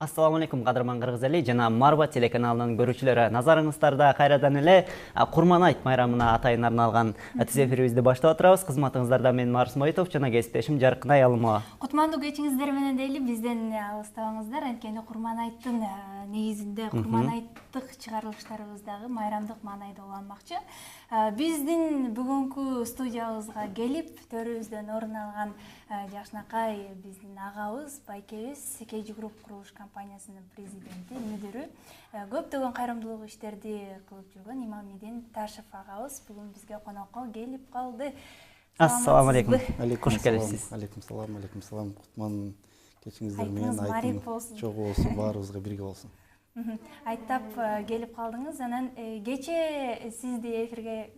Assalamu алейкум, кадырман кыргыз эли жана Марба телеканалынын көрүүчүлөрү. Назарыңыздарда кайрадан эле Курман айт майрамына атайын арналган түз эфирибизди баштап отурабыз. Кызматыңыздарда мен Марс Моитов жана кесиптешим Жаркынай Алымова. Кутмандуу кечиңиздер менен дейли, бизден алыстабаңыздар. Анткени Курман айттын негизинде Курман айттык чыгарылыштарыбыздагы майрамдык маанайда уланмакчы. Биздин бүгүнкү студиябызга келип, төрүбүздөн орун алган жакшынакай биздин агабыз, байкебиз, KG Group курулуш компаниясынын президенти, мүдүрү, көптөгөн кайрымдуулук иштерди кылып жүргөн Имамидин Ташев агабыз бүгүн бизге конокко келип калды. Ассаламу алейкум. Кош келипсиз. Алейкум салам. Кутман кечиңиздер менен айтын чогуу болсун, баарыбызга бирге болсун. Айттап келип калдыңыз. Анан кече сизди эфирге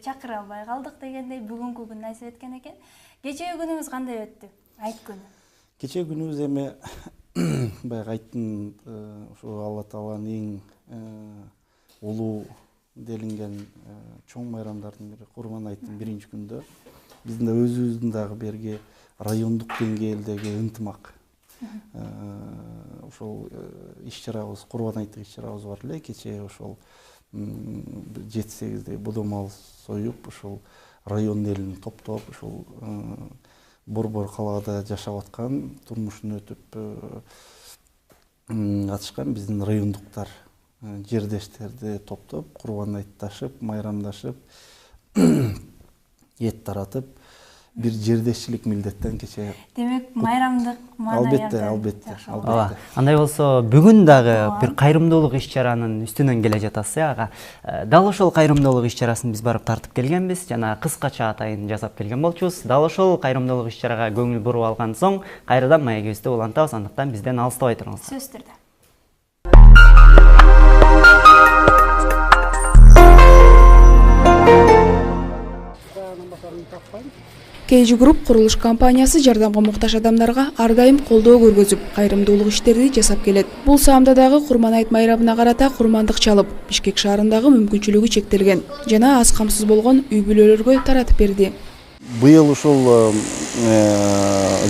чакыра албай калдык дегендей бүгүнкү күн насип эткен экен. Кечеги күнүңүз кандай өттү? Айт күнү. Кечеги күнүбүз эми баягы айттын ушу Алла Тааланын эң улуу делинген чоң майрамдардын бири Курман айттын биринчи күндө биздин да өзүбүздүн дагы берги райондук деңгээлдеги ынтымак ошол иш-чарабыз, Курман айттык иш-чарабыз бар эле. Кечээ ошол 7-8 бодомал союп, ошол район элин топтоп, ошол борбор калаада жашап аткан, турмушун өтүп атышкан биздин райондуктар, жердештерди топтоп, Курман айтташып, майрамдашып, эт таратып, бир жердешчилик милдеттен кече. Демек, майрамдык маанай албетте. Андай болсо, бүгүн дагы бир кайрымдуулук иш-чаранын үстүнөн келе жатасыз, ага. Дал ошол кайрымдуулук иш-чарасын биз барып тартып келгенбиз, жана кыскача атайын жасап келген болчубуз. Дал ошол кайрымдуулук иш-чарага көңүл буруп алган соң, кайрадан маегибизди улантабыз, андыктан бизден алыстабай туруңуз. Сөз түрдө. KG Group курулуш компаниясы жардамга муктаж адамдарга ар дайым колдоо көргөзүп, кайрымдуулук иштерди жасап келет. Бул саамда дагы Курман айт майрамына карата курмандык чалып, Бишкек шаарындагы мүмкүнчүлүгү чектелген жана аз камсыз болгон үй бүлөлөргө таратып берди. Быйыл ушул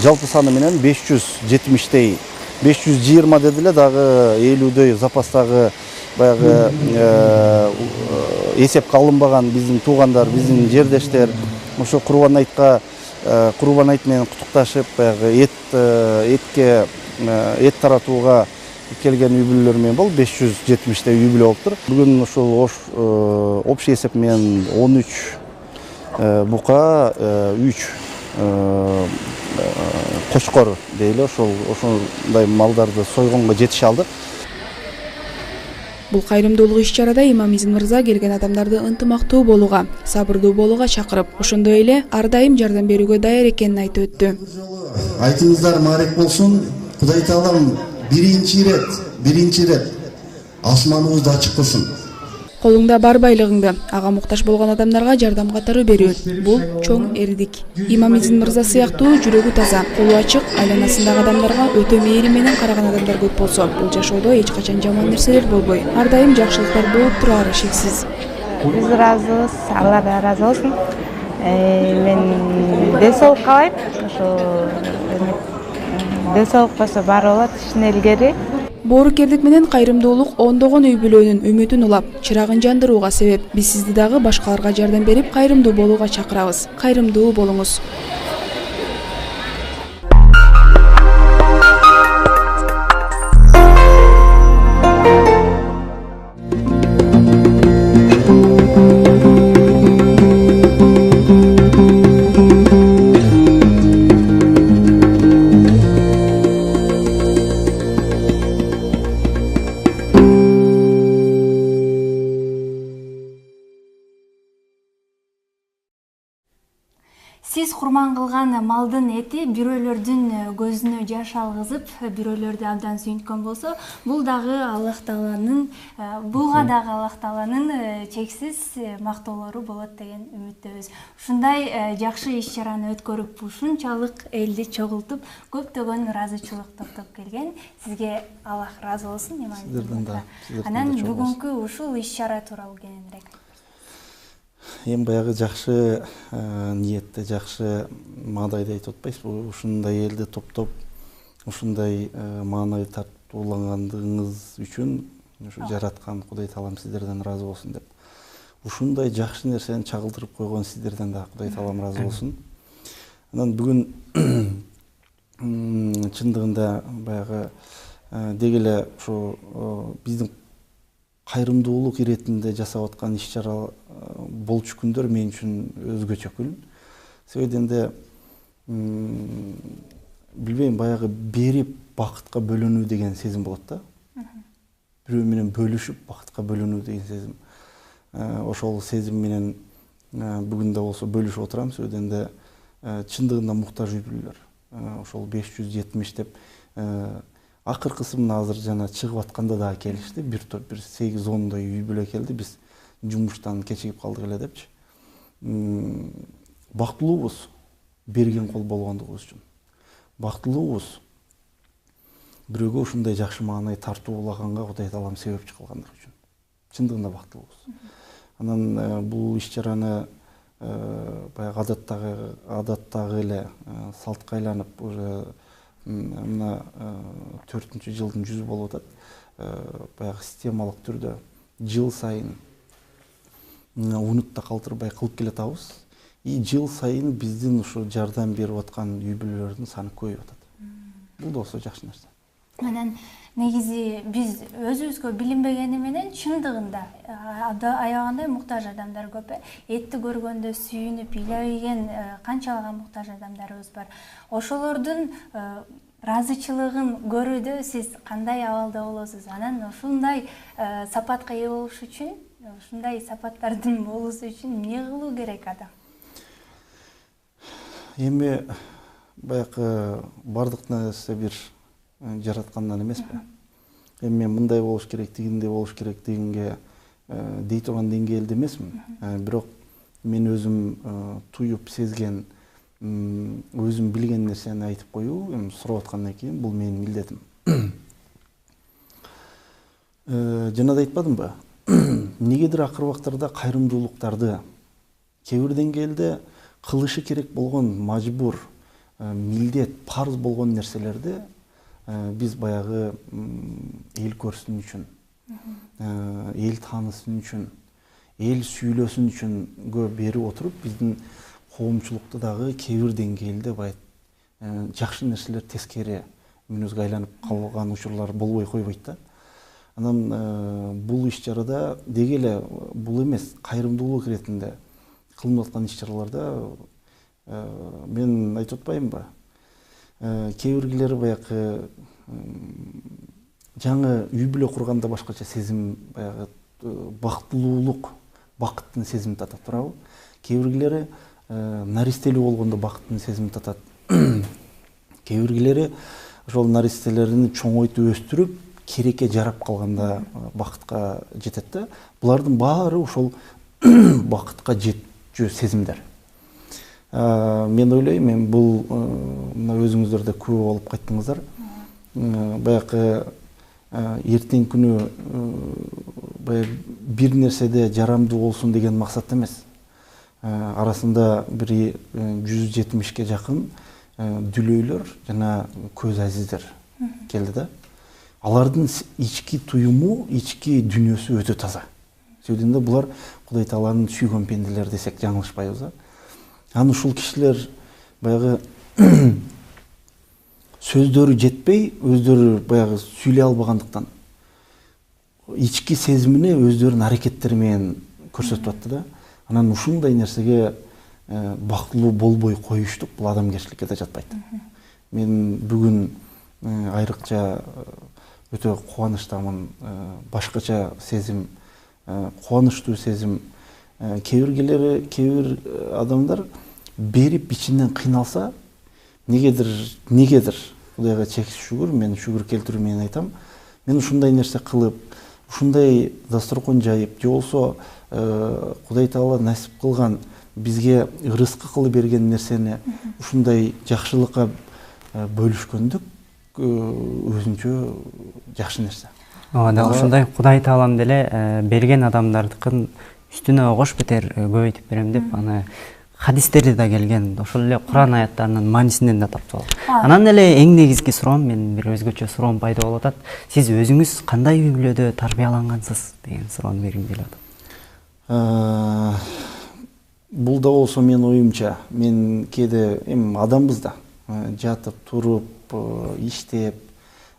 жалпы саны менен 570 520 деди эле, дагы 50дөй запастагы баягы эсепке алынбаган биздин туугандар, биздин жердештер ошо Курман айтка Курман айт менен куттукташып, баягы эт таратууга келген үй бүлөлөр менен болуп 570 үй бүлө болуптур. Бүгүн ошол общий эсеп менен 13 бука, 3 кочкор дейли, ошондой малдарды сойгонго жетише алдык. Бул кайрымдуулук иш-чарада Имамидин мырза келген адамдарды ынтымактуу болууга, сабырдуу болууга чакырып, ошондой эле ар дайым жардам берүүгө даяр экенин айтып өттү. Айтыңыздар маарек болсун. Кудай Таалам биринчи рет асманыбызды ачык кылсын. Колуңда бар байлыгыңды ага муктаж болгон адамдарга жардам катары берүү бул чоң эрдик. Имамидин мырза сыяктуу жүрөгү таза, колу ачык, айланасындагы адамдарга өтө мээри менен караган адамдар көп болсо, бул жашоодо эч качан жаман нерселер болбой. Ар дайым жакшылыктар болуп турары шексиз. Биз ыраазыбыз, Алла да ыраазы болсун. Мен ден соолук каалайм. Ошо ден соолук болсо баары болот, иштин илгери. Боорукердик менен кайрымдуулук ондогон үй бүлөнүн үмүтүн улап, чырагын жандырууга себеп. Биз сизди дагы башкаларга жардам берип, кайрымдуу болууга чакырабыз. Кайрымдуу болуңуз. Сиз курман кылган малдын эти бирөөлөрдүн көзүнө жаш алгызып, бирөөлөрдү абдан сүйүнткөн болсо, бул дагы Аллах Тааланын, буга дагы Аллах Тааланын чексиз мактоолору болот деген үмүттөбүз. Ушундай жакшы иш-чараны өткөрүп, ушунчалык элди чогултуп, көптөгөн ыраазычылык топтоп келген сизге Аллах ыраазы болсун, Имамидин. Анан бүгүнкү ушул иш-чара тууралуу кененирээк. Эми баягы жакшы ниетте, жакшы маанайда айтып атпайсызбы? Ушундай элди топтоп ушундай маанай тартуулангандыгыңыз үчүн ушу жараткан Кудай Таалам сиздерден ыраазы болсун деп. Ушундай жакшы нерсени чагылдырып койгон сиздерден да Кудай Таалам ыраазы болсун. Анан бүгүн чындыгында баягы деги эле ушу биздин кайрымдуулук иретинде жасап аткан иш-чара болчу күндөр мен үчүн өзгөчө күн. Себебинде билбейм, баягы берип бакытка бөлөнүү деген сезим болот да. Бирөө менен бөлүшүп бакытка бөлөнүү деген сезим. Ошол сезим менен бүгүн да болсо бөлүшүп отурам. Себебинде чындыгында муктаж үй-бүлөлөр. Ошол 570 деп акыркысы мына азыр жана чыгып атканда да келишти. Бир 8-10 үй-бүлө келди. Биз жумуштан кечигип калдык эле депчи. Бактылуубуз берген кол болгондугубуз үчүн. Бактылуубуз бирөөгө ушундай жакшы маанай тартуулаганга Кудай Таалам себепчи кылгандыгы үчүн. Чындыгында бактылуубуз. Анан бул иш-чараны баягы адаттагы эле салтка айланып уже мына 4-жылдын жүзү болуп атат. Баягы системалык түрдө жыл сайын унутта калтырбай кылып келатабыз. И жыл сайын биздин ушу жардам берип аткан үй-бүлөлөрдүн саны көбөйүп атат. Бул да болсо жакшы нерсе. Анан негизи биз өзүбүзгө билинбегени менен чындыгында аябагандай муктаж адамдар көп. Этти көргөндө сүйүнүп ыйлайбеген канчалаган муктаж адамдарыбыз бар. Ошолордун ыраазычылыгын көрүүдө сиз кандай абалда болосуз? Анан ушундай сапатка ээ болуш үчүн, ушундай сапаттардын болуусу үчүн эмне кылуу керек адам? Эми баягы бардык нерсе бир жараткандан эмеспи? Эми мен мындай болуш керек, тигиндей болуш керек дегенге дей турган деңгээлде эмесмин. Бирок мен өзүм туюп сезген, өзүм билген нерсени айтып коюу, эми сурап аткандан кийин бул менин милдетим. Жана да айтпадымбы? Негедир акыр убактарда кайрымдуулуктарды кээ бир деңгээлде кылышы керек болгон мажбур, милдет, парыз болгон нерселерди биз баягы эл көрсүн үчүн, эл таанысын үчүн, эл сүйлөсүн үчүнгө берип отуруп, биздин коомчулукта дагы кээ бир деңгээлде баягы жакшы нерселер тескери мүнөзгө айланып калган учурлар болбой койбойт да. Анан бул иш-чарада деги эле бул эмес, кайрымдуулук иретинде кылынып аткан иш-чараларда мен айтып атпаймынбы? Кээ биргилери баягы жаңы үй-бүлө курганда башкача сезим, баягы бактылуулук, бакыттын сезимин татат, туурабы? Кээ биргилери наристелүү болгондо бакыттын сезимин татат. Кээ биргилери ошол наристелерин чоңойтуп өстүрүп, керекке жарап калганда бакытка жетет да. Булардын баары ошол бакытка жетчү сезимдер. Мен ойлойм, мен бул мына өзүңүздөр да күбө болуп кайттыңыздар. Баягы эртең күнү баягы бир нерседе жарамдуу болсун деген максат эмес. Арасында бир 170ке жакын дүлөйлөр жана көз азиздер келди да. Алардын ички туюму, ички дүйнөсү өтө таза. Себебинде булар Кудай Тааланын сүйгөн пенделери десек жаңылышпайбыз да. Аны ушул кишилер баягы сөздөрү жетпей, өздөрү баягы сүйлөй албагандыктан ички сезимине өздөрүнүн аракеттери менен көрсөтүп атты да. Анан ушундай нерсеге бактылуу болбой коюштук бул адамгерчиликке да жатпайт. Мен бүгүн айрыкча өтө кубанычтамын. Башкача сезим, кубанычтуу сезим. Кээ бир адамдар берип ичинен кыйналса, негедир Кудайга чексиз шүгүр, мен шүгүр келтирүү менен айтам. Мен ушундай нерсе кылып, ушундай дасторкон жайып, же болсо Кудай Таала насип кылган бизге ырыскы кылып берген нерсени ушундай жакшылыкка бөлүшкөндүк өзүнчө жакшы нерсе. Ооба, ушундай Кудай Таалам деле берген адамдардыкын үстүнө кош бетер көбөйтүп берем деп аны хадистерде да келген, ошол эле Куран аяттарынын маанисинен да таптып алып. Анан эле эң негизги суроом, менин бир өзгөчө суроом пайда болуп атат. Сиз өзүңүз кандай үй бүлөдө тарбиялангансыз деген суроону бергим келип атат. Бул да болсо менин оюмча, мен кээде эми адамбыз да, жатып, туруп, иштеп,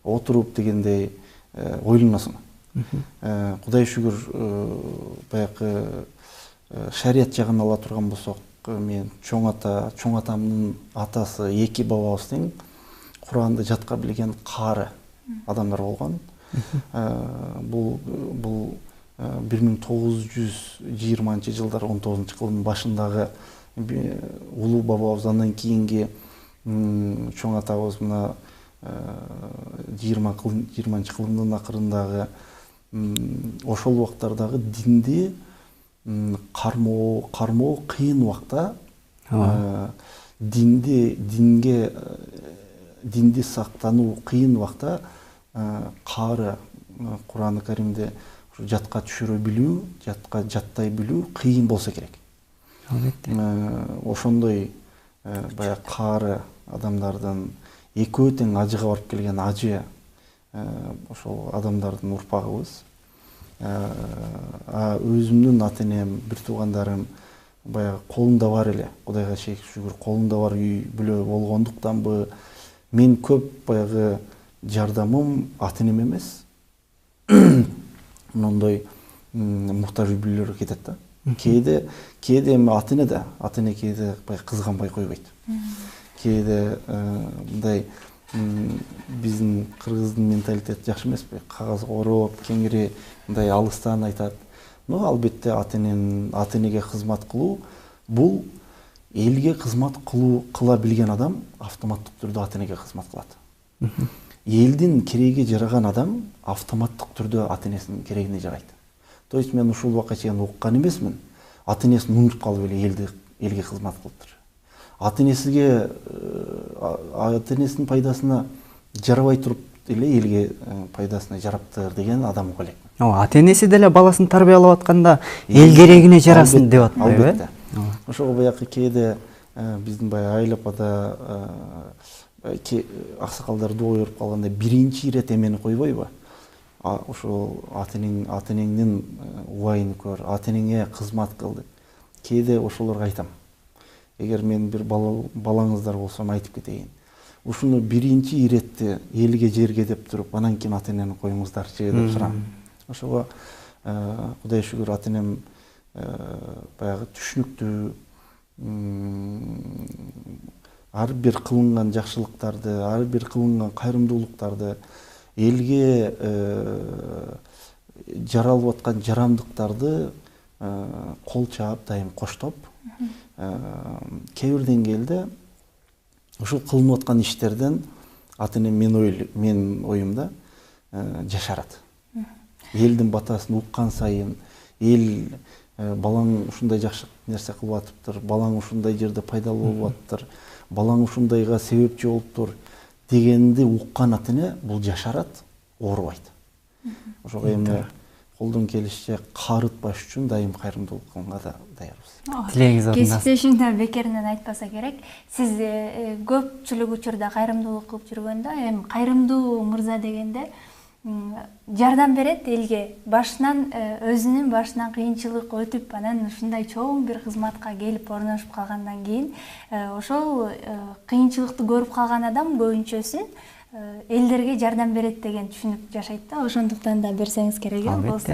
отуруп дегендей ойлоносуң. Кудай шүгүр, баягы шарият жагын ала турган болсок, мен чоң атамдын атасы, эки бабабыздын Куранды жатка билген каары адамдар болгон. Бул 1920-жылдар 19-кылымдын башындагы улуу бабабыз, андан кийинки чоң атабыз мына 20-кылымдын акырындагы ошол убактардагы динди кармоо кыйын убакта, динди сактануу кыйын убакта каары Куран-ы Каримди жатка түшүрө билүү, жатка жаттай билүү кыйын болсо керек. Ошондой баягы каары адамдардын экөө тең ажыга барып келген ажы ошол адамдардын урпагыбыз. Өзүмдүн ата-энем, бир туугандарым баягы колунда бар эле, Кудайга шүгүр, колунда бар үй бүлө болгондуктанбы, мен көп баягы жардамым ата-энем эмес, мындай муктаж үй бүлөлөргө кетет да. Кээде эми ата-эне кээде кызганбай койбойт. Кээде мындай биздин кыргыздын менталитети жакшы эмеспи? Кагазга ороп, кеңири мындай алыстан айтат. Но албетте ата-энеге кызмат кылуу, бул элге кызмат кыла билген адам автоматтык түрдө ата-энеге кызмат кылат. Элдин кереги жараган адам автоматтык түрдө ата-энесинин керегине жарайт. То есть мен ушул убакка чейин уккан эмесмин, ата-энесин унутуп калып эле элге кызмат кылыптыр. Ата-энесинин пайдасына жарабай туруп эле элге пайдасына жараптыр деген адам уга элек. Ата-энеси деле баласын тарбиялап атканда эл керегине жарасын деп атпайбы? Албетте. Ошого баягы кээде биздин баягы айлапада аксакалдар доо берип калганда биринчи ирет эмени койбойбу? Ошол ата-энеңдин убайын көр, ата-энеңе кызмат кыл деп. Кээде ошолорго айтам. Эгер мен бир балаңыздар болсом айтып кетейин. Ушуну биринчи иретти элге жерге деп туруп, анан кийин ата-энени коюңуздарчы деп сурам. Ошого Кудай шүгүр ата-энем баягы түшүнүктүү, ар бир кылынган жакшылыктарды, ар бир кылынган кайрымдуулуктарды, элге жаралып аткан жарандыктарды кол чаап, дайым коштоп, кээ бир деңгээлде ушул кылынып аткан иштерден ата-энем менин оюмда жашарат. Элдин батасын уккан сайын, эл балаң ушундай жакшы нерсе кылып атыптыр, балаң ушундай жерде пайдалуу болуп атыптыр, балаң ушундайга себепчи болуптур дегенди уккан ата-эне бул жашарат, оорубайт. Ошого эми колдон келишинче каарытпаш үчүн дайым кайрымдуулук кылганга да даярбыз. Тилегиңиз ордуна. Кесиптешимде бекеринен айтпаса керек. Сиз көпчүлүк учурда кайрымдуулук кылып жүргөндө, эми кайрымдуу мырза дегенде жардам берет элге. Башынан өзүнүн башынан кыйынчылык өтүп, анан ушундай чоң бир кызматка келип орношуп калгандан кийин, ошол кыйынчылыкты көрүп калган адам көбүнчөсүн элдерге жардам берет деген түшүнүк жашайт да. Ошондуктан да берсеңиз керек болсо.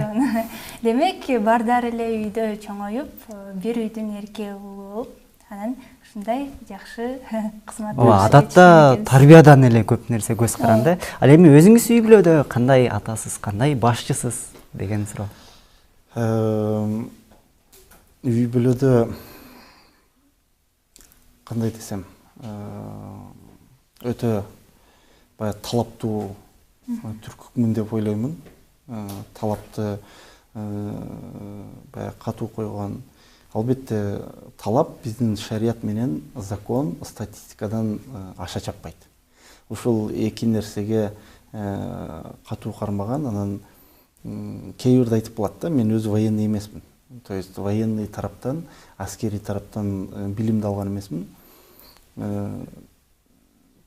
Демек, бардар эле үйдө чоңоюп, бир үйдүн эркеги болуп, анан ушундай жакшы кызмат. Адатта тарбиядан эле көп нерсе көз каранды. Ал эми өзүңүз үй бүлөдө кандай атасыз, кандай башчысыз деген суроо. Үй бүлөдө кандай десем, өтө талаптуу түркүкмүн деп ойлоймун. Талапты катуу койгон. Албетте талап биздин шарият менен закон, статистикадан аша чаппайт. Ушул эки нерсеге катуу кармаган, анан кээ бирде айтып калат да, мен өзү военный эмесмин. То есть военный тараптан, аскери тараптан билимди алган эмесмин.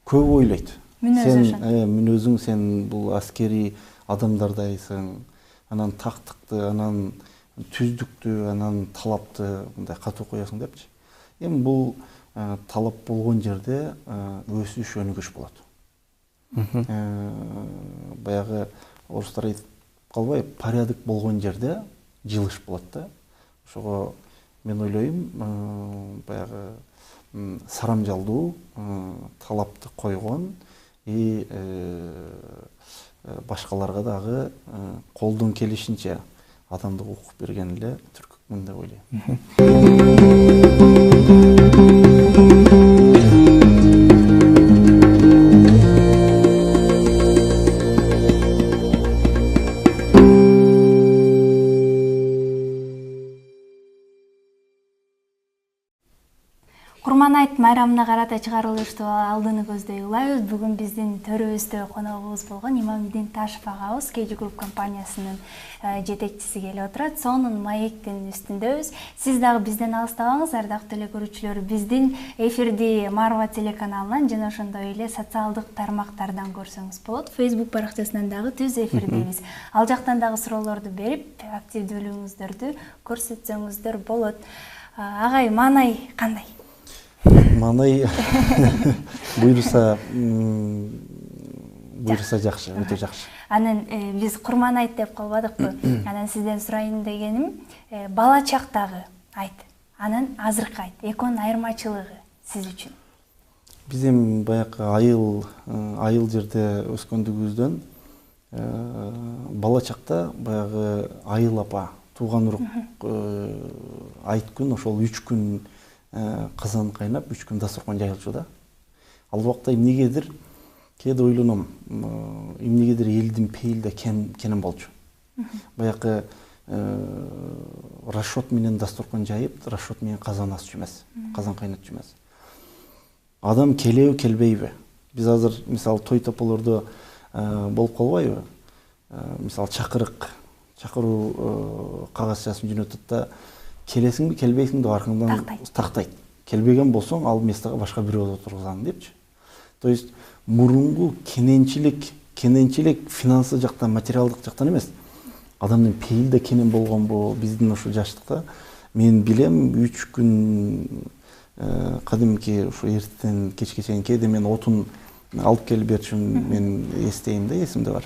Көп ойлойт. Мүнөзүң сен бул аскери адамдардайсың, анан тактыкты, анан түздүктү, анан талапты мындай катуу коесуң депчи. Эми бул талап болгон жерде өсүш өнүгүш болот. Баягы орустар айтып калбай, порядок болгон жерде жылыш болот да. Ошого мен ойлойм, баягы сарамжалдуу, талапты койгон и башкаларга дагы колдон келишинче адамдык укук берген эле түркмүн деп ойлойм. Курман айт майрамына карата чыгарылыштуу алдыны көздөй улайбыз. Бүгүн биздин төрүбүздө коногубуз болгон Имамидин Ташев агабыз KG Group компаниясынын жетекчиси келип отурат. Сонун маектин үстүндөбүз. Сиз дагы бизден алыстабаңыз, ардактуу телекөрүүчүлөр. Биздин эфирди Марва телеканалынан жана ошондой эле социалдык тармактардан көрсөңүз болот. Facebook баракчасынан дагы түз эфирдебиз. Ал жактан дагы суроолорду берип, активдүүлүгүңүздөрдү көрсөтсөңүздөр болот. Агай, маанай кандай? Маанай буйруса жакшы, өтө жакшы. Анан биз курман айт деп калбадыкпы? Анан сизден сурайын дегеним, бала чактагы айт, анан азыркы айт, экөөнүн айырмачылыгы сиз үчүн? Биз эми баягы айыл жерде өскөндүгүбүздөн бала чакта баягы айыл апа, тууган урук айт күн, ошол 3 күн казан кайнап, 3 күн дасторкон жайылчу да. Ал убакта эмнегедир кээде ойлоном, эмнегедир элдин пейилде кенем болчу. Баягы расчет менен дасторкон жайып, расчет менен казан асчу эмес, казан кайнатчу эмес. Адам келеби, келбейби? Биз азыр мисалы той тополордо болуп калбайбы? Мисалы чакыруу кагаз жазып жөнөтөт да, келесиңби, келбейсиңби деп аркаңдан тактайт. Келбеген болсоң, ал местеге башка бирөө отургузам депчи. То есть мурунку кененчилик финансы жактан, материалдык жактан эмес. Адамдын пейилде кенен болгонбу? Биздин ушу жаштыкта мен билем 3 күн кадимки ушу эртеден кечке чейин кээде мен отун алып келип берчүмүн, мен эстейм да, эсимде бар.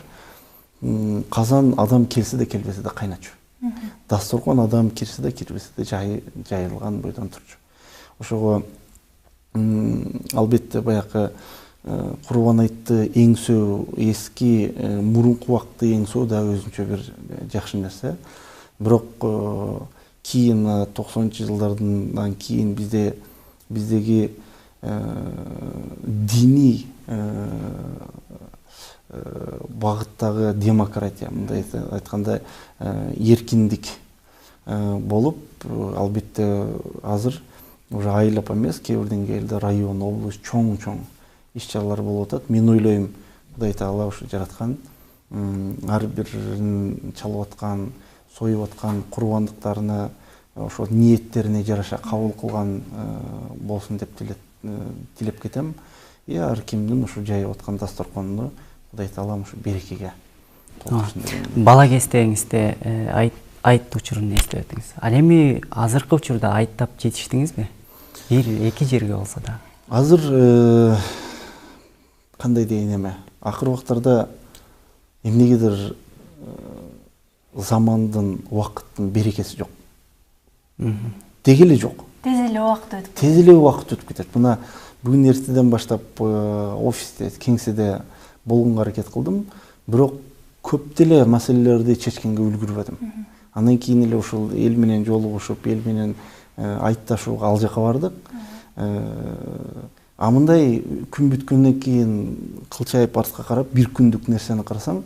Казан адам келсе де келбесе де кайначу. Дасторкон адам кирсе де кирбесе де жайылган бойдон турчу. Ошого албетте баягы Курбан айтты эңсөө, эски мурунку убакытты эңсөө да өзүнчө бир жакшы нерсе. Бирок кийин 90-жылдардан кийин биздеги диний багыттагы демократия, мындай айтканда эркиндик болуп, албетте азыр уже айыл апа эмес, кээ бир деңгээлде район, облус чоң иш-чаралар болуп атат. Мен ойлойм, Кудай Таала ушу жараткан, ар бирин чалып аткан, союп аткан курбандыктарына, ошо ниеттерине жараша кабыл кылган болсун деп тилеп кетем. И ар кимдин ушу жайып аткан дасторконуну Кудай Таала ушу берекеге толтурушун деген. Бала кездериңизде айт учурун эстебетиңиз. Ал эми азыркы учурда айттап жетиштиңизби? Эки жерге болсо да. Азыр кандай дейин эме, акыркы убактарда эмнегедир замандын, убакыттын берекеси жок. Деги эле жок. Тез эле убакыт өтүп кетет. Мына бүгүн эртеден баштап офисте, кеңседе болгонго аракет кылдым, бирок көп деле маселелерди чечкенге үлгүрбөдүм. Андан кийин эле ушул эл менен жолугушуп, эл менен айтташууга ал жака бардык. Мындай күн бүткөндөн кийин кылчайып артка карап, бир күндүк нерсени карасаң,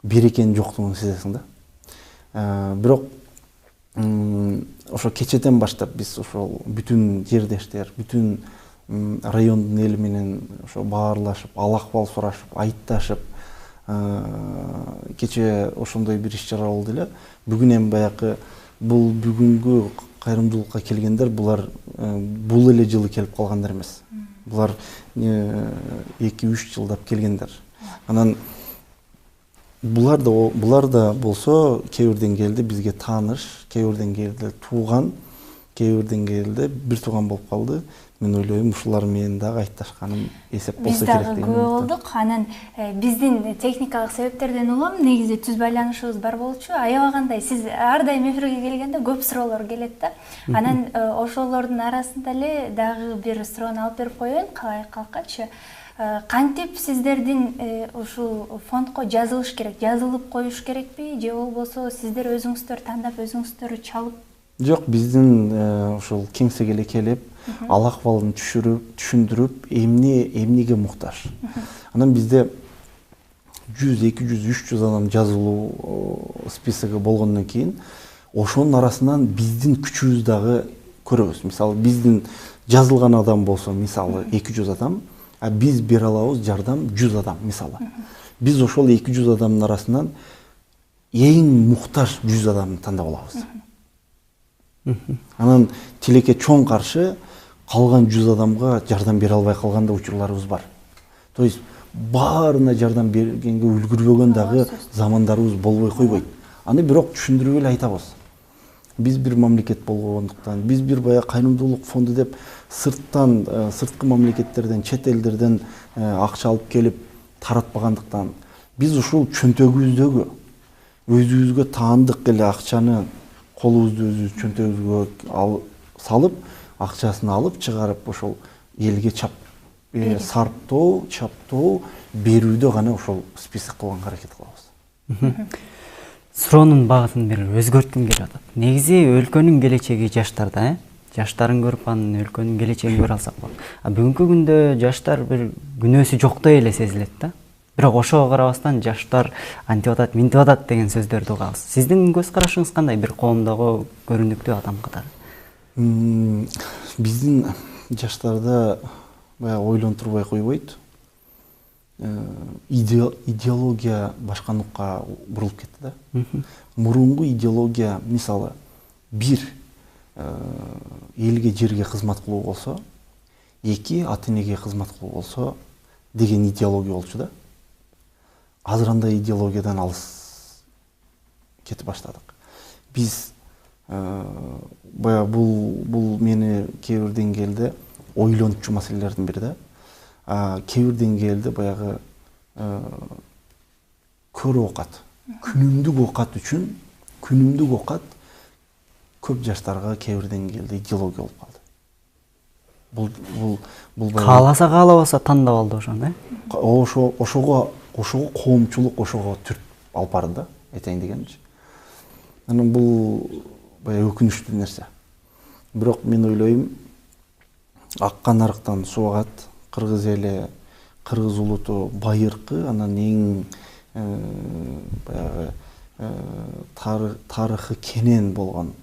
берекенин жоктугун сезесиң да. Бирок ошо кечеден баштап биз ошол бүтүн жердештер, бүтүн райондун эли менен ошо баарлашып, ал-акыбал сурашып, айтташып, кече ошондой бир иш-чара болду эле. Бүгүн эми баягы бул бүгүнгү кайрымдуулукка келгендер булар бул эле жылы келип калгандар эмес. Булар 2-3 жылдап келгендер. Анан булар да болсо кээ бир деңгээлде бизге тааныш, кээ бир деңгээлде тууган, кээ бир деңгээлде бир тууган болуп калды. Мен ойлойм ушулар менен дагы айтташканым эсеп болсо керек деген. Биз дагы күбө болдук. Анан биздин техникалык себептерден улам негизи түз байланышыбыз бар болчу. Аябагандай сиз ар дайым эфирге келгенде көп суроолор келет да. Анан ошолордун арасында эле дагы бир суроону алып берип коеюн калай калкачы. Кантип сиздердин ушул фондко жазылыш керек, жазылып коюш керекпи же болбосо сиздер өзүңүздөр тандап өзүңүздөр чалып? Жок, биздин ушул кеңсеге эле келип, ал акыбалын түшүндүрүп, эмнеге муктаж. Анан бизде 100, 200, 300 адам жазылуу списоги болгондон кийин ошонун арасынан биздин күчүбүз дагы көрөбүз. Мисалы, биздин жазылган адам болсо, мисалы 200 адам, а биз бере алабыз жардам 100 адам, мисалы. Биз ошол 200 адамдын арасынан эң муктаж 100 адамды тандап алабыз. Анан тилекке чоң каршы калган 100 адамга жардам бере албай калган да учурларыбыз бар. То есть баарына жардам бергенге үлгүрбөгөн дагы замандарыбыз болбой койбойт. Аны бирок түшүндүрүп эле айтабыз. Биз бир мамлекет болгондуктан, биз бир бая кайрымдуулук фонду деп сырткы мамлекеттерден, чет элдерден акча алып келип таратпагандыктан, биз ушул чөнтөгүбүздөгү өзүбүзгө таандык эле акчаны колубузду өзүбүз чөнтөгүбүзгө салып, акчасын алып чыгарып ошол элге сарптоо, чаптоо, берүүдө гана ошол список кылганга аракет кылабыз. Суроонун багытын бир өзгөрткүм келип атат. Негизи өлкөнүн келечеги жаштарда, жаштарын көрүп анын өлкөнүн келечегин көрө алсак болот. Бүгүнкү күндө жаштар бир күнөөсү жоктой эле сезилет да. Бирок ошого карабастан жаштар антип атат, минтип атат деген сөздөрдү угабыз. Сиздин көз карашыңыз кандай бир коомдогу көрүнүктүү адам катары? Биздин жаштарда бая ойлонтурбай койбойт. Идеология башка нукка бурулуп кетти да. Мурунку идеология, мисалы, бир элге жерге кызмат кылуу болсо, эки ата энеге кызмат кылуу болсо деген идеология болчу да. Азыр андай идеологиядан алыс кетип баштадык. Биз бая бул мени кээ бир деңгээлде ойлончу маселелердин бири да. Кээ бир деңгээлде баягы көрө окат, күнүмдүк окат үчүн, күнүмдүк окат көп жаштарга кээ бир деңгээлде идеология болуп калды. Бул кааласа каалабаса тандап алды ошону, ошого коомчулук ошого түрт алып барды да, айтайын дегенчи. Анан бул бая өкүнүчтүү нерсе. Бирок мен ойлойм, аккан арыктан суу агат. Кыргыз эли, кыргыз улуту байыркы, анан эң баягы тарыхы кенен болгон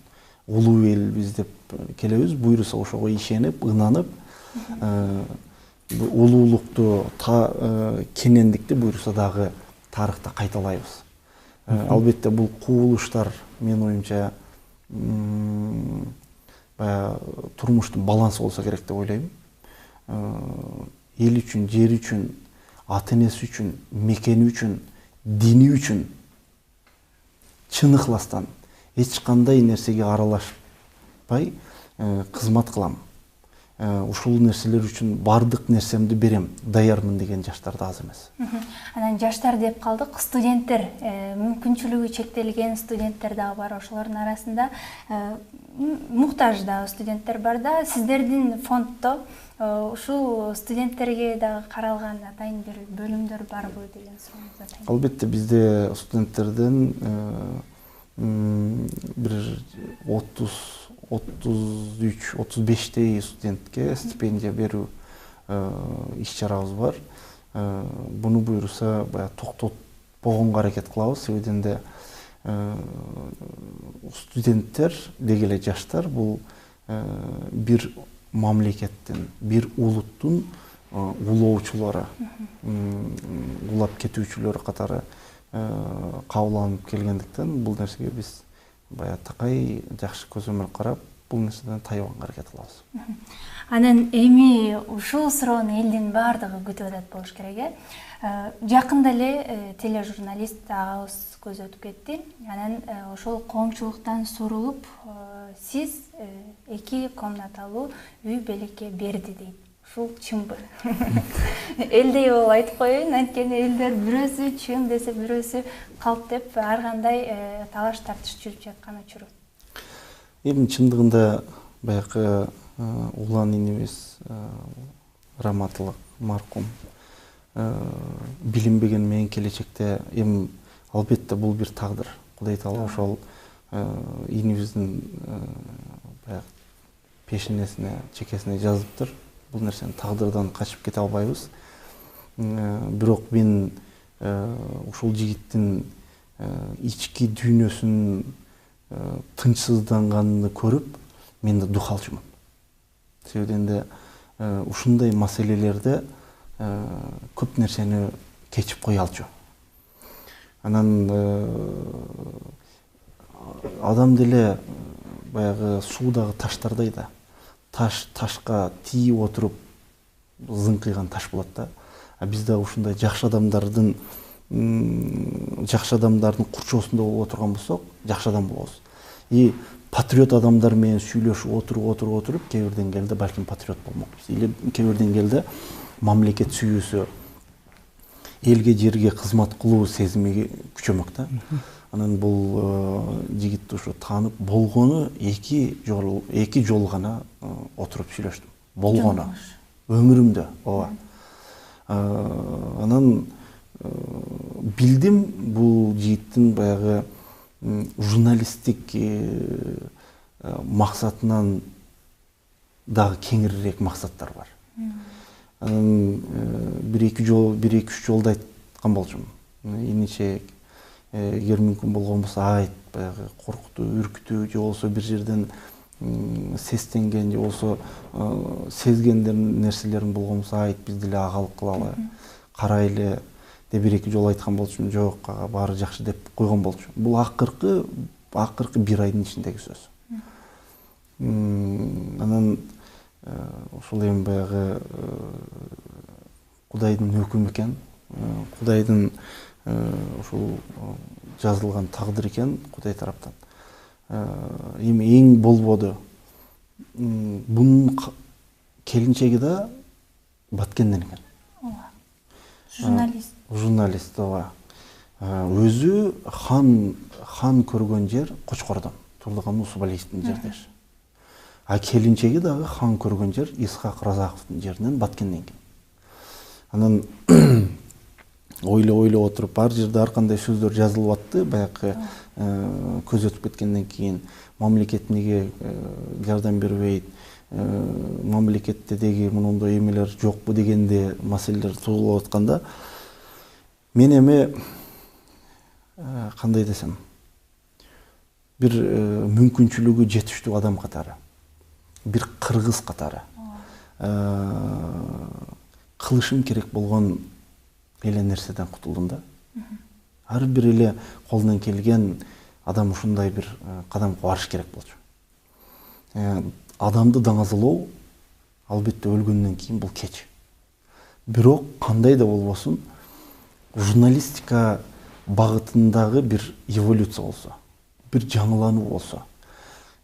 улуу элбиз деп келебиз. Буюрса ошого ишенип, ынанып, улуулукту, кенендикти буюрса дагы тарыхта кайталайбыз. Албетте бул кубулуштар мен оюмча баягы турмуштун балансы болсо керек деп ойлойм. Эл үчүн, жер үчүн, ата энеси үчүн, мекени үчүн, дини үчүн чын ыхластан эч кандай нерсеге аралашпай кызмат кылам. Ушул нерселер үчүн бардык нерсемди берем, даярмын деген жаштар да аз эмес. Анан жаштар деп калдык, студенттер, мүмкүнчүлүгү чектелген студенттер дагы бар. Ошолордун арасында муктаж да студенттер бар да. Сиздердин фонддо ушул студенттерге дагы каралган атайын бир бөлүмдөр барбы деген суроону атайын. Албетте бизде студенттерден бир 33-35 студентке стипендия берүү иш-чарабыз бар. Буну буюрса бая токтотпогонго аракет кылабыз. Себебинде студенттер деги эле жаштар бул бир мамлекеттин, бир улуттун улоочулары, улап кетүүчүлөрү катары кабыл алынып келгендиктен бул нерсеге биз баягы такай жакшы көзөмөл карап бул нерседен тайганга аракет кылабыз. Анан эми ушул суроону элдин баардыгы күтүп атат болуш керек, э? Жакында эле тележурналист агабыз көзөтүп кетти. Анан ошол коомчулуктан сурулуп, сиз 2 комнаталуу үй белекке берди дейт. Ушул чынбы? Элдей болуп айтып коеюн, анткени элдер бирөөсү чын десе, бирөөсү калп деп ар кандай талаш тартыш жүрүп жаткан учуру. Эми чындыгында баягы улан инибиз раматылык маркум билинбеген менен келечекте эми албетте бул бир тагдыр. Кудай таала ошол инибиздин баягы пешенесине, чекесине жазыптыр. Бул нерсени тагдырдан качып кете албайбыз. Бирок мен ушул жигиттин ички дүйнөсүнүн тынчсызданганын көрүп, мен да дух алчумун. Себебинде ушундай маселелерде көп нерсени кечип кое алчу. Анан адам деле баягы суудагы таштардай да. Ташка тийип отуруп зыңкыйган таш болот да. Биз да ушундай жакшы адамдардын курчоосунда болуп отурган болсок, жакшы адам болобуз. И патриот адамдар менен сүйлөшүп отуруп, кээ бир деңгээлде балким патриот болмокпуз. Или кээ бир деңгээлде мамлекет сүйүүсү, элге жерге кызмат кылуу сезими күчөмөк да. Анан бул жигитти ушу таанып болгону 2 жол гана отуруп сүйлөштүм. Болгону өмүрүмдө, ооба. Анан билдим бул жигиттин баягы журналисттик максатынан дагы кеңирээк максаттар бар. Анан 1-2-3 жолду айткан болчумун. Иниче эгер мүмкүн болгон болсо айт, баягы коркутуу, үркүтүү же болсо бир жерден сестенген же болсо сезген нерселерин болгон болсо айт, биз деле агалык кылалы, карайлы деп 1-2 жол айткан болчумун. Жок, баары жакшы деп койгон болчу. Бул акыркы 1 айдын ичиндеги сөз. Анан ушул эми баягы Кудайдын өкүмү экен, Кудайдын ушул жазылган тагдыр экен Кудай тараптан. Эми эң болбоду. Бунун келинчеги да Баткенден экен. Журналист, ооба. Өзү хан көргөн жер Кочкордон, Турлыган Усубалиевдин жердеш. А келинчеги дагы хан көргөн жер Исхак Разаковдун жеринен Баткенден экен. Анан ойлоп отуруп, ар жерде ар кандай сөздөр жазылып атты, баягы көз өтүп кеткенден кийин мамлекет неге жардам бербейт, мамлекетте деги мындай эмелер жокпу дегенде маселелер туулуп атканда, мен эми кандай десем, бир мүмкүнчүлүгү жетиштүү адам катары, бир кыргыз катары кылышым керек болгон эле нерседен кутулдум да. Ар бир эле колунан келген адам ушундай бир кадамга барыш керек болчу. Адамды даңазалоо албетте өлгөндөн кийин бул кеч. Бирок кандай да болбосун, журналистика багытындагы бир эволюция болсо, бир жаңылануу болсо,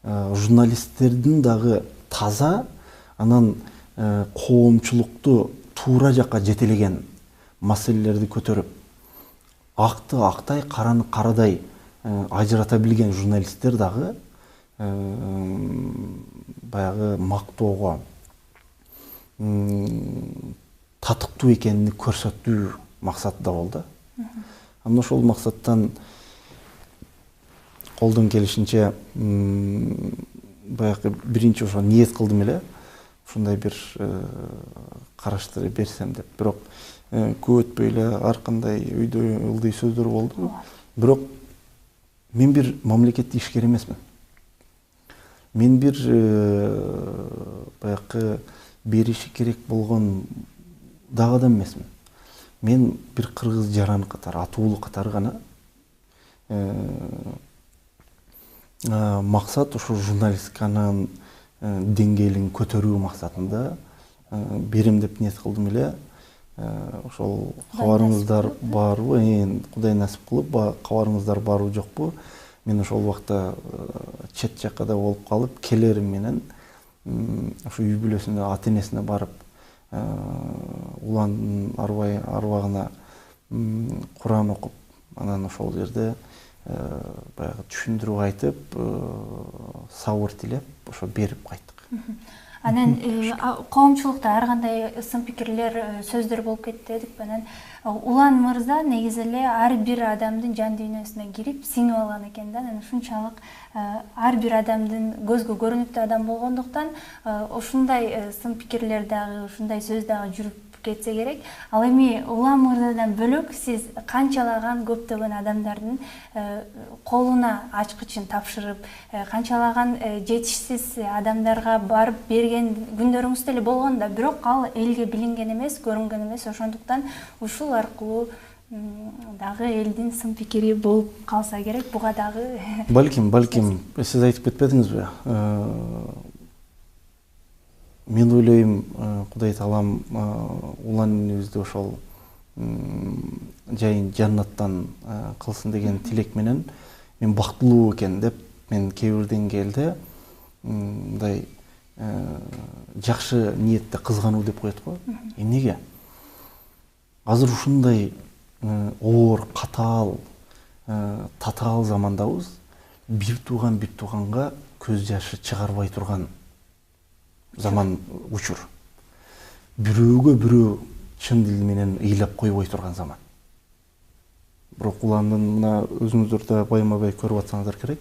журналисттердин дагы таза, анан коомчулукту туура жакка жетелеген маселелерди көтөрүп, акты актай, караны карадай ажырата билген журналисттер дагы баягы мактоого, татыктуу экенин көрсөтүү максатында болду. Анан ошол максаттан колдон келишинче баягы биринчи ошо ниет кылдым эле, ушундай бир караштырып берсем деп. Бирок көп өтпөй эле ар кандай үйдө ылдый сөздөр болду. Бирок мен бир мамлекеттик ишкер эмесмин. Мен бир баягы бериши керек болгон дагы адам эмесмин. Мен бир кыргыз жараны катары, атуулу катары гана максат ушу журналистиканын деңгээлин көтөрүү максатында берем деп ниет кылдым эле. Ошол кабарыңыздар барбы? Кудай насип кылып, кабарыңыздар барбы жокпу? Мен ошол убакта чет жакка да болуп калып, келерим менен ошо үй бүлөсүнө, ата энесине барып, уландын арбагына Куран окуп, анан ошол жерде баягы түшүндүрүп айтып, сабыр тилеп, ошо берип кайттык. Анан коомчулукта ар кандай сын пикирлер, сөздөр болуп кетти дедик. Анан Улан мырза негизи эле ар бир адамдын жан дүйнөсүнө кирип, сиңип алган экен да. Анан ушунчалык ар бир адамдын көзгө көрүнүктүү адам болгондуктан ушундай сын пикирлер дагы, ушундай сөз дагы жүрүп кетсе керек. Ал эми Улан мырзадан бөлөк сиз канчалаган көптөгөн адамдардын колуна ачкычын тапшырып, канчалаган жетишсиз адамдарга барып берген күндөрүңүз деле болгон да, бирок ал элге билинген эмес, көрүнгөн эмес. Ошондуктан ушул аркылуу дагы элдин сын пикири болуп калса керек. Буга дагы Балким, сиз айтып кетпедиңизби? Мен ойлойм, Кудай Таалам уланыбызды ошол жайын жаннаттан кылсын деген тилек менен, мен бактылуу экен деп, мен кээ бир деңгээлде мындай жакшы ниетте кызгануу деп коет го. Эмнеге? Азыр ушундай оор, катаал, татаал замандабыз. Бир тууганга көз жашы чыгарбай турган заман учур. Бирөөгө бирөө чын дил менен ыйлап койбой турган заман. Бирок уландын мына өзүңүздөр да байма-бай көрүп атсаңыздар керек.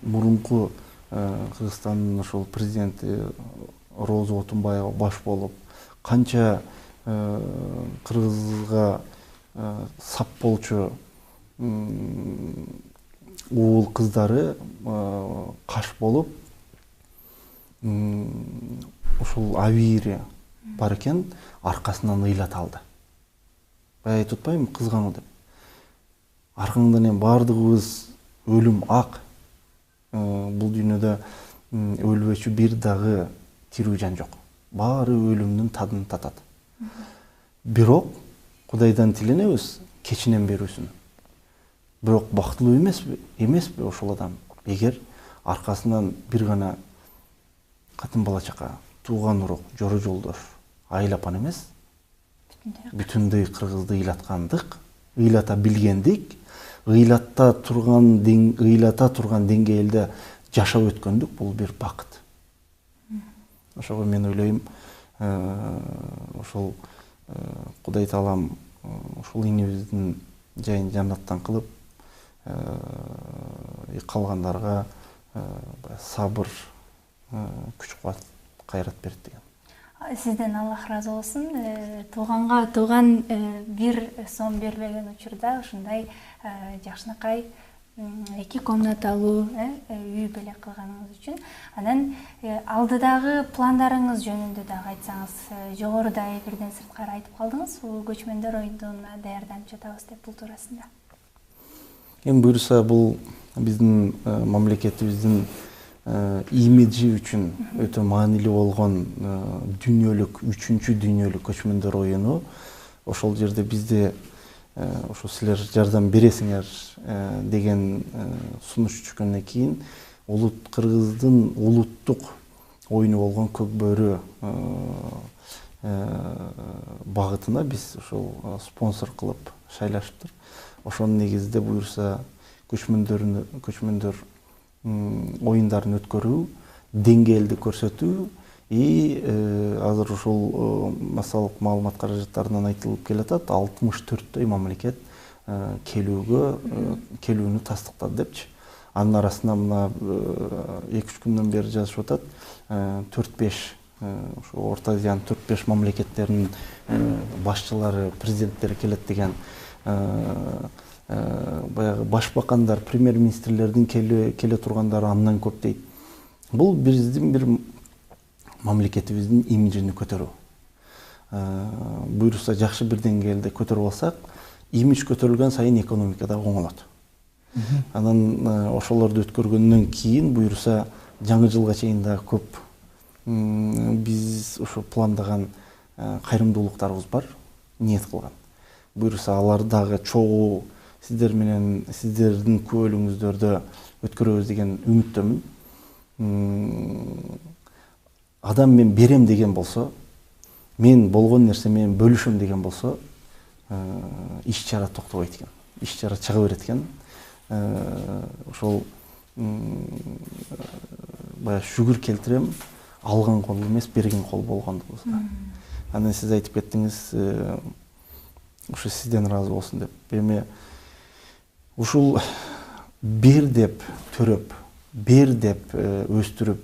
Мурунку Кыргызстандын ошол президенти Роза Отунбаева баш болуп, канча кыргызга сап болчу уул кыздары каш болуп, ушул абийири бар экен, аркасынан ыйлата алды. Бая айтып атпаймынбы, кызгануу деп. Аркаңдан эми бардыгыбыз өлүм ак. Бул дүйнөдө өлбөчү бир дагы тирүү жан жок. Баары өлүмдүн тадын татат. Бирок Кудайдан тиленебиз кечинен берүүсүн. Бирок бактылуу эмеспи ошол адам? Эгер аркасынан бир гана катын бала чака, тууган урук, жора жолдош, айыл апан эмес, бүтүндөй кыргызды ыйлаткандык, ыйлата билгендик, ыйлата турган деңгээлде жашап өткөндүк, бул бир бакыт. Ошого мен ойлойм, ошол Кудай Таалам ушул инибиздин жайын жаннаттан кылып, калгандарга сабыр, күч кубат, кайрат берет деген. Сизден Аллах разы болсун. Тууганга тууган бир сом бербеген учурда ушундай жакшынакай 2 комнаталуу үй белек кылганыңыз үчүн. Анан алдыдагы пландарыңыз жөнүндө дагы айтсаңыз, жогоруда эфирден сырткары айтып калдыңыз, көчмөндөр оюндуна даярданып жатабыз деп, бул туурасында. Эми буюрса, бул биздин мамлекетибиздин имиджи үчүн өтө маанилүү болгон дүйнөлүк, 3-чү дүйнөлүк көчмөндөр оюну. Ошол жерде бизде ошо силер жардам бересиңер деген сунуш түшкөндөн кийин Кыргыздын улуттук оюну болгон Көк бөрү багытына биз ошол спонсор кылып шайлашыптыр. Ошонун негизинде буюрса көчмөндөр оюндарын өткөрүү, деңгээлди көрсөтүү, азыр ушул массалык маалымат каражаттарынан айтылып келатат, 64 мамлекет келүүнү тастыктады депчи. Анын арасында мына 2-3 күндөн бери жазышып атат, 4-5 ошо Орто Азиянын 4-5 мамлекеттеринин башчылары, президенттери келет деген баягы башбакандар, премьер-министрлердин келе тургандары андан көп дейт. Бул биздин бир мамлекетибиздин имиджин көтөрүү. Буюрса жакшы бир деңгээлде көтөрүп алсак, имидж көтөрүлгөн сайын экономика да оңолот. Анан ошолорду өткөргөндөн кийин буюрса жаңы жылга чейин дагы көп биз ошо пландаган кайрымдуулуктарыбыз бар, ниет кылган. Буюрса алар дагы чогуу сиздер менен сиздердин күбөлүгүңүздөрдө өткөрөбүз деген үмүттөмүн. Адам мен берем деген болсо, мен болгон нерсе менен бөлүшөм деген болсо, иш чара токтобойт экен. Иш чара чыга берет экен. Ошол баягы шүгүр келтирем, алган кол эмес, берген кол болгондугубузга. Анан сиз айтып кеттиңиз, ошо сизден ыраазы болсун деп. Эми ушул бер деп төрөп, бер деп өстүрүп,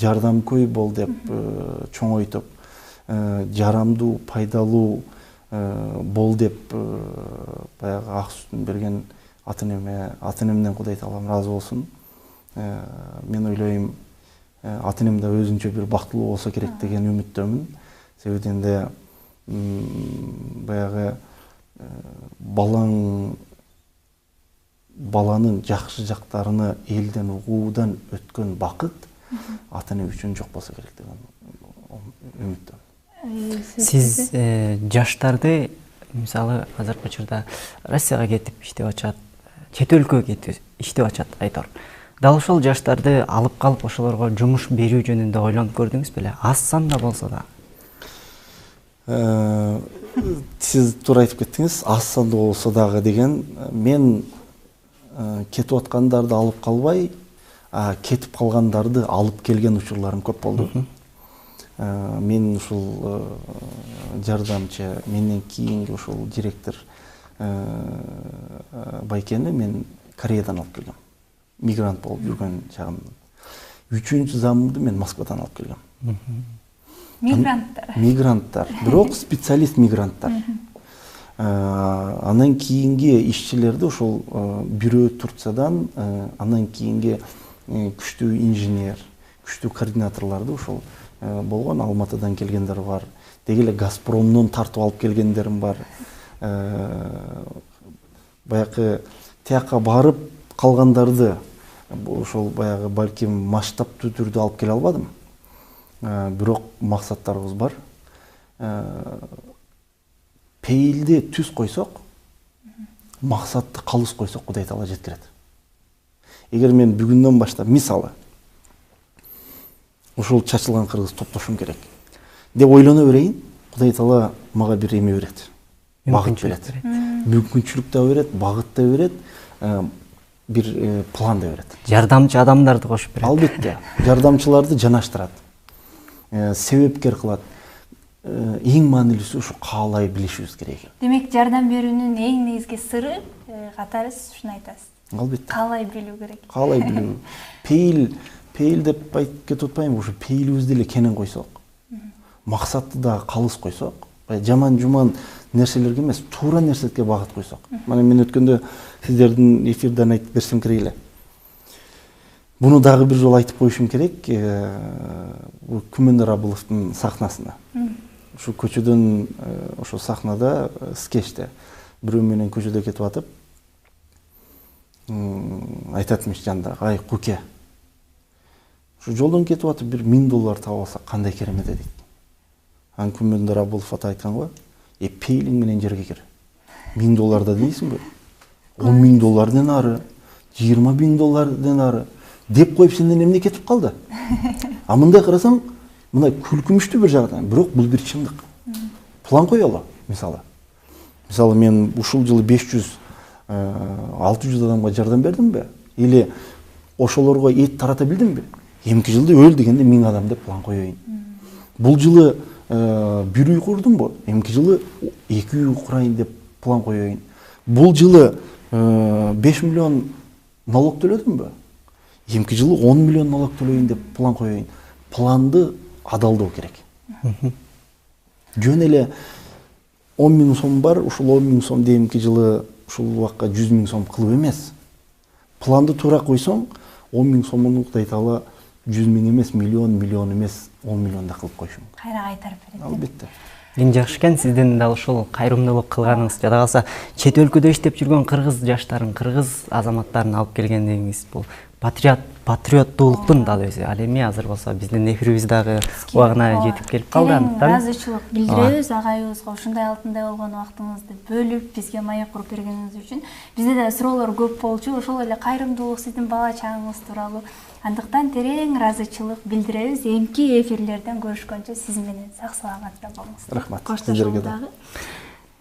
жардамкөй бол деп чоңойтуп, жарамдуу, пайдалуу бол деп баягы ак сүтүн берген ата-энемден Кудай таалам ыраазы болсун. Мен ойлойм, ата-энем да өзүнчө бир бактылуу болсо керек деген үмүттөмүн. Себебинде де баягы баланын жакшы жактарыны элден угуудан өткөн бакыт ата-эне үчүн жок болсо керек деген үмүттөм. Сиз жаштарды мисалы азыркы учурда Россияга кетип иштеп атышат, чет өлкөгө кетип иштеп атышат айтор. Дал ошол жаштарды алып калып ошолорго жумуш берүү жөнүндө ойлонуп көрдүңүз беле? Аз санда болсо да. Сиз туура айтып кеттиңиз, аз санда болсо дагы деген. Мен кетип аткандарды алып калбай, кетип калгандарды алып келген учурларым көп болду. Мен ушул жардамчы, менден кийинки ушул директор байкени мен Кореядан алып келгем. Мигрант болуп жүргөн чагымда. 3-чү замымды мен Москвадан алып келгем. Мигранттар, бирок специалист мигранттар. Анан кийинги ишчилерди ошол бирөө Турциядан, анан кийинги күчтүү инженер, күчтүү координаторлорду ошол болгон, Алматыдан келгендер бар. Деги эле Газпромдон тартып алып келгендерим бар. Баягы тияка барып калгандарды ошол баягы балким масштабтуу түрдө алып келе албадым. Бирок максаттарыбыз бар. Пейилди түз койсок, максатты калыс койсок, Кудай таала жеткирет. Эгер мен бүгүндөн баштап мисалы ушул чачылган кыргыз топтошум керек деп ойлоно берейин, Кудай таала мага бир эме берет. Багыт берет. Мүмкүнчүлүк да берет, багыт да берет, бир план да берет. Жардамчы адамдарды кошуп берет. Албетте, жардамчыларды жанаштырат. Себепкер кылат. Эң маанилүүсү ушу каалай билишибиз керек. Демек, жардам берүүнүн эң негизги сыры катары сиз ушуну айтасыз. Албетте. Каалай билүү керек. Каалай билүү. Пейил деп айтып кетип атпайбы, ушу пейилибизди эле кенен койсок, максатты да калыс койсок, жаман-жуман нерселерге эмес, туура нерселерге багыт койсок. Мана мен өткөндө сиздердин эфирден айтып берсем керек эле. Буну дагы бир жолу айтып коюшум керек. Күмөндөр Абыловдун сахнасына. Ушу көчөдөн, ошо сахнада, скетчте бирөө менен көчөдө кетип атып, айтатмыш жандагы, ай Куке, ушу жолдон кетип атып бир $1000 таап алсак кандай керемет дейт. Анан Күмөндөр Абылов ата айткан го, пейлиң менен жерге кир. $1000 да дейсиңби? $10,000 ары, $20,000 ары деп коюп сенден эмне кетип калды? А мындай карасаң, мындай күлкүмүштүү бир жагдан, бирок бул бир чындык. План коелу, мисалы. Мисалы мен ушул жылы 500-600 адамга жардам бердимби? Или ошолорго эт тарата билдимби? Эмки жылды өл дегенде 1000 адам деп план коеюн. Бул жылы бир үй курдумбу? Эмки жылы 2 үй курайын деп план коеюн. Бул жылы 5 миллион налог төлөдүмбү? Эмки жылы 10 миллион налог төлөйүн деп план коеюн. Планды адалдоо керек. Жөн эле 10 000 сом бар, ушул 10 000 сом эмки жылы ушул убакка 100 000 сом кылып эмес. Планды туура койсоң, 10 000 сомун Кудай таала 100 000 эмес, миллион эмес, 10 миллион да кылып койушу мүмкүн. Кайра кайтарып берет. Албетте. Эң жакшы экен сиздин дал ушул кайрымдуулук кылганыңыз, жада калса чет өлкөдө иштеп жүргөн кыргыз жаштарын, кыргыз азаматтарын алып келгендигиңиз бул патриоттуулуктун дал өзү. Ал эми азыр болсо биздин эфирибиз дагы убагына жетип келип калды. Ыраазычылык билдиребиз агайыбызга ушундай алтындай болгон убактыңызды бөлүп бизге маек куруп бергениңиз үчүн. Бизде да суроолор көп болчу, ошол эле кайрымдуулук сиздин бала чагыңыз тууралуу. Андыктан терең ыраазычылык билдиребиз. Эмки эфирлерден көрүшкөнчө сиз менен сак саламатта болуңуз. Рахмат. Коштошолу дагы.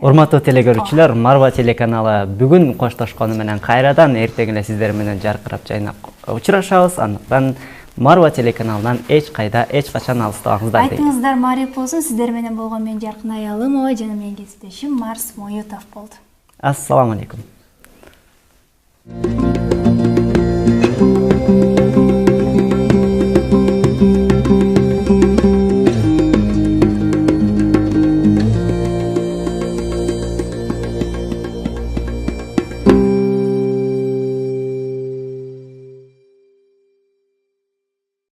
Урматтуу телекөрүүчүлөр, Марва телеканалы бүгүн коштошкону менен кайрадан эртең эле сиздер менен жаркырап жайнап учурашабыз. Андыктан Марва телеканалынан эч кайда, эч качан алыстабаңыздар дейт. Айтыңыздар маариф болсун. Сиздер менен болгон мен Жаркын Аялымова жана менин кесиптешим Марс Моютов болду. Ассаламу алейкум.